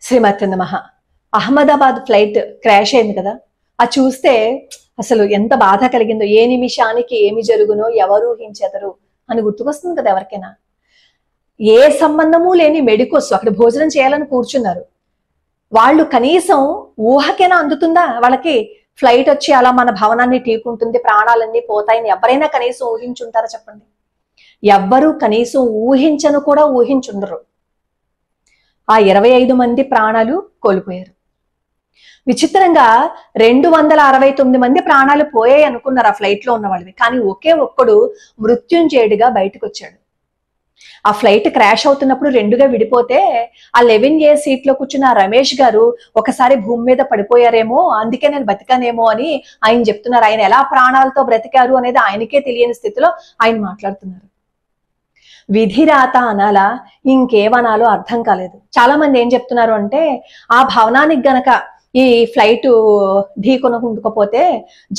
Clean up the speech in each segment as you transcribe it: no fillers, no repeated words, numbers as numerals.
శ్రీమతి నమః. Ahmedabad flight crash అయింది కదా, అది చూస్తే అసలు ఎంత బాధ కలిగిందో. ఏ నిమిషానికి ఏమి జరుగునో ఎవరు ఊహించెదరు అని గుర్తుకొస్తుంది కదా ఎవరికైనా. ఏ సంబంధము లేని మెడికోస్ అక్కడ భోజనం చేయాలని కూర్చున్నారు. వాళ్ళు కనీసం ఊహకైనా అందుతుందా వాళ్ళకి? ఫ్లైట్ వచ్చి అలా మన భవనాన్ని ఢీకుంటుంది, ప్రాణాలన్నీ పోతాయని ఎవరైనా కనీసం ఊహించుంటారా చెప్పండి? ఎవ్వరూ కనీసం ఊహించను కూడా ఊహించుండరు. ఆ 25 మంది ప్రాణాలు కోల్పోయారు. విచిత్రంగా 269 మంది ప్రాణాలు పోయాయి అనుకున్నారు ఆ ఫ్లైట్ లో ఉన్న వాళ్ళవి. కానీ ఒకే ఒక్కడు మృత్యుంజయుడిగా బయటకు వచ్చాడు. ఆ ఫ్లైట్ క్రాష్ అవుతున్నప్పుడు రెండుగా విడిపోతే ఆ 11A సీట్ లో కూర్చున్న రమేష్ గారు ఒకసారి భూమి మీద పడిపోయారేమో, అందుకే నేను బతికానేమో అని ఆయన చెప్తున్నారు. ఆయన ఎలా ప్రాణాలతో బ్రతికారు అనేది ఆయనకే తెలియని స్థితిలో ఆయన మాట్లాడుతున్నారు. విధిరాత అనాలా, ఇంకేమనాలో అర్థం కాలేదు. చాలా మంది ఏం చెప్తున్నారు అంటే, ఆ భవనానికి గనక ఈ ఫ్లైట్ ఢీకొనకుండకపోతే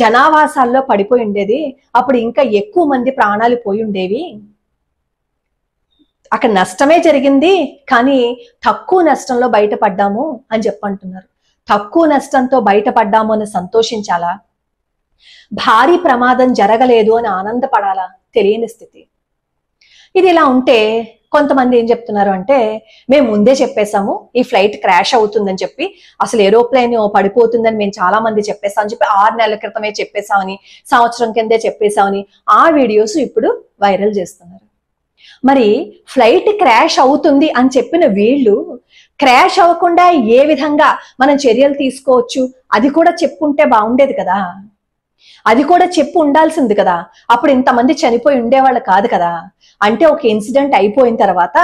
జనావాసాల్లో పడిపోయి ఉండేది, అప్పుడు ఇంకా ఎక్కువ మంది ప్రాణాలు పోయి ఉండేవి. అక్కడ నష్టమే జరిగింది కానీ తక్కువ నష్టంలో బయటపడ్డాము అని చెప్పంటున్నారు. తక్కువ నష్టంతో బయటపడ్డాము అని సంతోషించాలా, భారీ ప్రమాదం జరగలేదు అని ఆనందపడాలా? తెలియని స్థితి. ఇది ఇలా ఉంటే కొంతమంది ఏం చెప్తున్నారు అంటే, మేము ముందే చెప్పేశాము ఈ ఫ్లైట్ క్రాష్ అవుతుందని చెప్పి, అసలు ఏరోప్లేన్ పడిపోతుందని మేము చాలా మంది చెప్పేసామని చెప్పి 6 నెలల క్రితమే చెప్పేశామని, సంవత్సరం కిందే చెప్పేశామని ఆ వీడియోస్ ఇప్పుడు వైరల్ చేస్తున్నారు. మరి ఫ్లైట్ క్రాష్ అవుతుంది అని చెప్పిన వీళ్ళు క్రాష్ అవ్వకుండా ఏ విధంగా మనం చర్యలు తీసుకోవచ్చు అది కూడా చెప్పుంటే బాగుండేది కదా. అది కూడా చెప్పు ఉండాల్సింది కదా. అప్పుడు ఇంతమంది చనిపోయి ఉండేవాళ్ళు కాదు కదా. అంటే ఒక ఇన్సిడెంట్ అయిపోయిన తర్వాత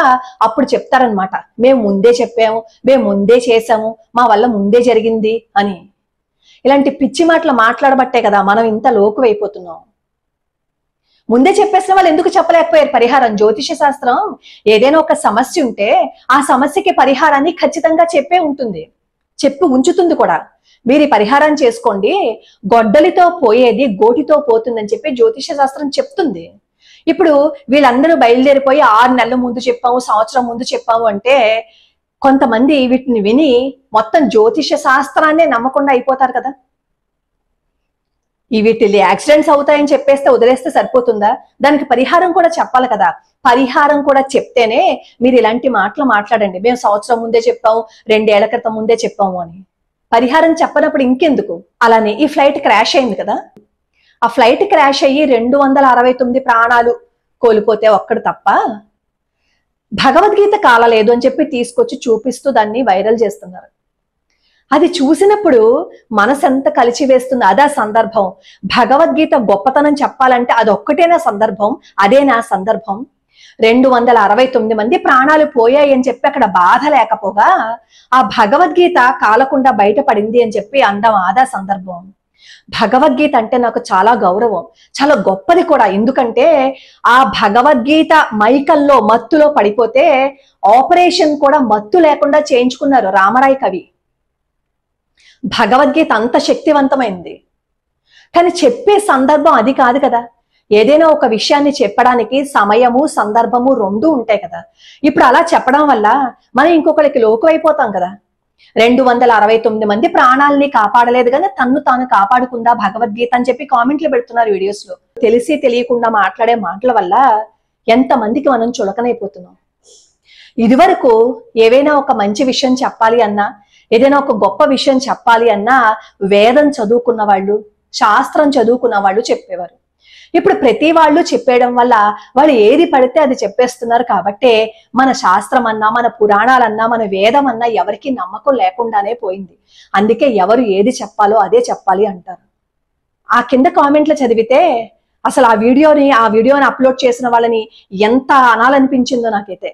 అప్పుడు చెప్తారనమాట, మేము ముందే చెప్పాము, మేము ముందే చేసాము, మా వల్ల ముందే జరిగింది అని. ఇలాంటి పిచ్చి మాటలు మాట్లాడబట్టే కదా మనం ఇంత లోకువైపోతున్నాం. ముందే చెప్పేసిన వాళ్ళు ఎందుకు చెప్పలేకపోయారు పరిహారం? జ్యోతిష శాస్త్రం ఏదైనా ఒక సమస్య ఉంటే ఆ సమస్యకి పరిహారాన్ని ఖచ్చితంగా చెప్పే ఉంటుంది, చెప్పి ఉంచుతుంది కూడా. మీరు ఈ పరిహారం చేసుకోండి, గొడ్డలితో పోయేది గోటితో పోతుందని చెప్పి జ్యోతిష శాస్త్రం చెప్తుంది. ఇప్పుడు వీళ్ళందరూ బయలుదేరిపోయి 6 నెలల ముందు చెప్పాము, సంవత్సరం ముందు చెప్పాము అంటే కొంతమంది వీటిని విని మొత్తం జ్యోతిష శాస్త్రాన్నే నమ్మకుండా అయిపోతారు కదా. ఈ వీటిల్ని యాక్సిడెంట్స్ అవుతాయని చెప్పేస్తే వదిలేస్తే సరిపోతుందా? దానికి పరిహారం కూడా చెప్పాలి కదా. పరిహారం కూడా చెప్తేనే మీరు ఇలాంటి మాటలు మాట్లాడండి. మేము సంవత్సరం ముందే చెప్పాము, 2 ఏళ్ల క్రితం ముందే చెప్పాము అని. పరిహారం చెప్పనప్పుడు ఇంకెందుకు? అలానే ఈ ఫ్లైట్ క్రాష్ అయింది కదా, ఆ ఫ్లైట్ క్రాష్ అయ్యి 269 ప్రాణాలు కోల్పోతే ఒక్కడు తప్ప భగవద్గీత కాలలేదు అని చెప్పి తీసుకొచ్చి చూపిస్తూ దాన్ని వైరల్ చేస్తున్నారు. అది చూసినప్పుడు మనసు ఎంత కలిచివేస్తుంది. అదా సందర్భం. భగవద్గీత గొప్పతనం చెప్పాలంటే అదొక్కటేనా సందర్భం? అదేనా సందర్భం? 269 మంది ప్రాణాలు పోయాయి అని చెప్పి అక్కడ బాధ లేకపోగా ఆ భగవద్గీత కాలకుండా బయటపడింది అని చెప్పి అండం ఆదా సందర్భం. భగవద్గీత అంటే నాకు చాలా గౌరవం, చాలా గొప్పది కూడా. ఎందుకంటే ఆ భగవద్గీత మైకల్లో మత్తులో పడిపోతే ఆపరేషన్ కూడా మత్తు లేకుండా చేయించుకున్నారు రామరాయ్ కవి. భగవద్గీత అంత శక్తివంతమైంది. కానీ చెప్పే సందర్భం అది కాదు కదా. ఏదైనా ఒక విషయాన్ని చెప్పడానికి సమయము సందర్భము రెండూ ఉంటాయి కదా. ఇప్పుడు అలా చెప్పడం వల్ల మనం ఇంకొకరికి లోకువైపోతాం కదా. 269 మంది ప్రాణాలని కాపాడలేదు కానీ తన్ను తాను కాపాడుకుందా భగవద్గీత అని చెప్పి కామెంట్లు పెడుతున్నారు వీడియోస్ లో. తెలిసి తెలియకుండా మాట్లాడే మాటల వల్ల ఎంతమందికి మనం చులకనైపోతున్నాం. ఇదివరకు ఏవైనా ఒక మంచి విషయం చెప్పాలి అన్నా, ఏదైనా ఒక గొప్ప విషయం చెప్పాలి అన్నా వేదం చదువుకున్న వాళ్ళు, శాస్త్రం చదువుకున్న వాళ్ళు చెప్పేవారు. ఇప్పుడు ప్రతి వాళ్ళు చెప్పేయడం వల్ల వాళ్ళు ఏది పడితే అది చెప్పేస్తున్నారు. కాబట్టే మన శాస్త్రం అన్నా, మన పురాణాలన్నా, మన వేదం అన్నా ఎవరికి నమ్మకం లేకుండానే పోయింది. అందుకే ఎవరు ఏది చెప్పాలో అదే చెప్పాలి అంటారు. ఆ కింద కామెంట్లు చదివితే అసలు ఆ వీడియోని అప్లోడ్ చేసిన వాళ్ళని ఎంత అనాలనిపించిందో నాకైతే.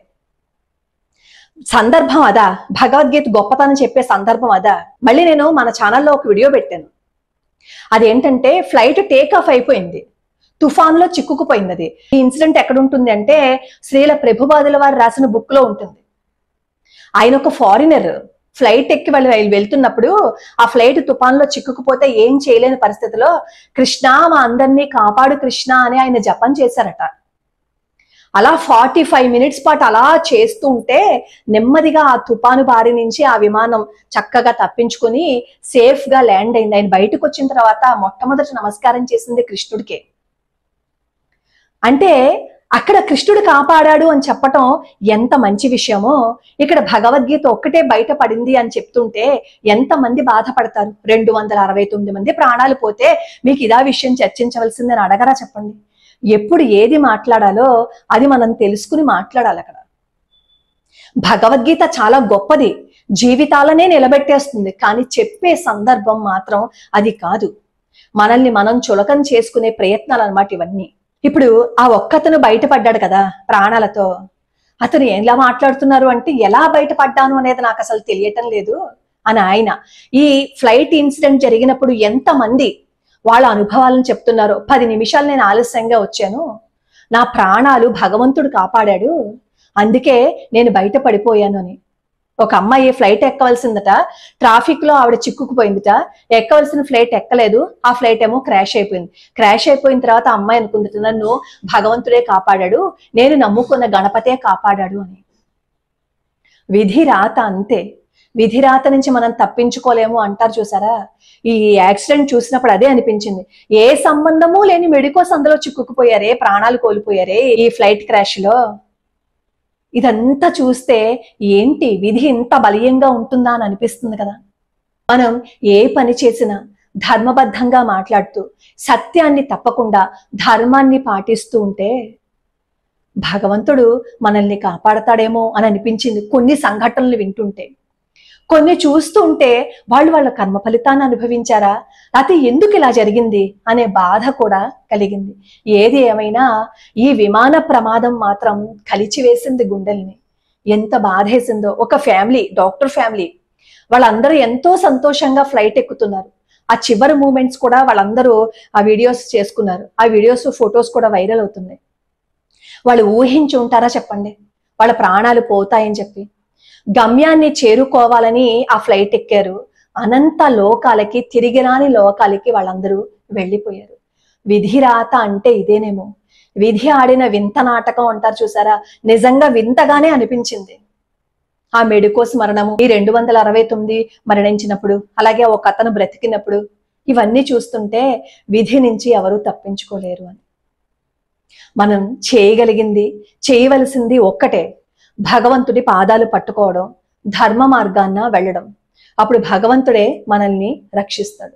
సందర్భం అదా? భగవద్గీత గొప్పతనం చెప్పే సందర్భం అదా? మళ్ళీ నేను మన ఛానల్లో ఒక వీడియో పెట్టాను. అదేంటంటే ఫ్లైట్ టేక్ ఆఫ్ అయిపోయింది, తుఫాన్ లో చిక్కుకుపోయింది. అది ఈ ఇన్సిడెంట్ ఎక్కడ ఉంటుంది అంటే శ్రీల ప్రభుపాదుల వారు రాసిన బుక్ లో ఉంటుంది. ఆయన ఒక ఫారినర్, ఫ్లైట్ ఎక్కి వాళ్ళు వెళ్తున్నప్పుడు ఆ ఫ్లైట్ తుఫాన్ లో చిక్కుకుపోతే ఏం చేయలేని పరిస్థితిలో కృష్ణ మా అందరినీ కాపాడు కృష్ణ అని ఆయన జపం చేశారట. అలా 45 మినిట్స్ పాటు అలా చేస్తూ ఉంటే నెమ్మదిగా ఆ తుఫాను బారి నుంచి ఆ విమానం చక్కగా తప్పించుకుని సేఫ్ గా ల్యాండ్ అయింది. ఆయన బయటకు వచ్చిన తర్వాత మొట్టమొదటి నమస్కారం చేసింది కృష్ణుడికే. అంటే అక్కడ కృష్ణుడు కాపాడాడు అని చెప్పటం ఎంత మంచి విషయమో, ఇక్కడ భగవద్గీత ఒక్కటే బయటపడింది అని చెప్తుంటే ఎంతమంది బాధపడతారు. 269 మంది ప్రాణాలు పోతే మీకు ఇదా విషయం చర్చించవలసిందని అడగరా చెప్పండి. ఎప్పుడు ఏది మాట్లాడాలో అది మనం తెలుసుకుని మాట్లాడాలి. అక్కడ భగవద్గీత చాలా గొప్పది, జీవితాలనే నిలబెట్టేస్తుంది. కానీ చెప్పే సందర్భం మాత్రం అది కాదు. మనల్ని మనం చులకం చేసుకునే ప్రయత్నాలు అన్నమాట ఇవన్నీ. ఇప్పుడు ఆ ఒక్కతను బయటపడ్డాడు కదా ప్రాణాలతో. అతను ఎలా మాట్లాడుతున్నారు అంటే, ఎలా బయటపడ్డాను అనేది నాకు అసలు తెలియటం లేదు అని ఆయన ఈ ఫ్లైట్ ఇన్సిడెంట్ జరిగినప్పుడు ఎంతమంది వాళ్ళ అనుభవాలను చెప్తున్నారు. 10 నిమిషాలు నేను ఆలస్యంగా వచ్చాను, నా ప్రాణాలు భగవంతుడు కాపాడాడు, అందుకే నేను బయట పడిపోయాను అని. ఒక అమ్మాయి ఫ్లైట్ ఎక్కవలసిందట, ట్రాఫిక్ లో ఆవిడ చిక్కుకుపోయిందిట, ఎక్కవలసిన ఫ్లైట్ ఎక్కలేదు, ఆ ఫ్లైట్ ఏమో క్రాష్ అయిపోయింది. క్రాష్ అయిపోయిన తర్వాత అమ్మాయి అనుకుందట, నన్ను భగవంతుడే కాపాడాడు, నేను నమ్ముకున్న గణపతే కాపాడాడు అని. విధి రాత అంతే. విధి రాత నుంచి మనం తప్పించుకోలేము అంటారు చూసారా. ఈ యాక్సిడెంట్ చూసినప్పుడు అదే అనిపించింది. ఏ సంబంధము లేని మెడికోస్ అందులో చిక్కుకుపోయారే, ప్రాణాలు కోల్పోయారే ఈ ఫ్లైట్ క్రాష్ లో. ఇదంతా చూస్తే ఏంటి విధి ఇంత బలీయంగా ఉంటుందా అని అనిపిస్తుంది కదా. మనం ఏ పని చేసినా ధర్మబద్ధంగా మాట్లాడుతూ సత్యాన్ని తప్పకుండా ధర్మాన్ని పాటిస్తూ ఉంటే భగవంతుడు మనల్ని కాపాడతాడేమో అని అనిపించింది కొన్ని సంఘటనలు వింటుంటే. కొన్ని చూస్తూ ఉంటే వాళ్ళ కర్మ ఫలితాన్ని అనుభవించారా, లేకపోతే ఎందుకు ఇలా జరిగింది అనే బాధ కూడా కలిగింది. ఏది ఏమైనా ఈ విమాన ప్రమాదం మాత్రం కలిచివేసింది గుండెల్ని. ఎంత బాధేసిందో. ఒక ఫ్యామిలీ, డాక్టర్ ఫ్యామిలీ, వాళ్ళందరూ ఎంతో సంతోషంగా ఫ్లైట్ ఎక్కుతున్నారు. ఆ చివరి మూమెంట్స్ కూడా వాళ్ళందరూ ఆ వీడియోస్ చేసుకున్నారు. ఆ వీడియోస్, ఫొటోస్ కూడా వైరల్ అవుతున్నాయి. వాళ్ళు ఊహించి ఉంటారా చెప్పండి వాళ్ళ ప్రాణాలు పోతాయని చెప్పి. గమ్యాన్ని చేరుకోవాలని ఆ ఫ్లైట్ ఎక్కారు. అనంత లోకాలకి, తిరిగిరాని లోకాలకి వాళ్ళందరూ వెళ్ళిపోయారు. విధి రాత అంటే ఇదేనేమో. విధి ఆడిన వింత నాటకం అంటారు చూసారా, నిజంగా వింతగానే అనిపించింది. ఆ మెడికోస్ మరణము, ఈ 269 మరణించినప్పుడు, అలాగే ఒక అతను బ్రతికినప్పుడు, ఇవన్నీ చూస్తుంటే విధి నుంచి ఎవరూ తప్పించుకోలేరు అని. మనం చేయగలిగింది, చేయవలసింది ఒక్కటే, భగవంతుడి పాదాలు పట్టుకోవడం, ధర్మ మార్గాన్న వెళ్ళడం. అప్పుడు భగవంతుడే మనల్ని రక్షిస్తాడు.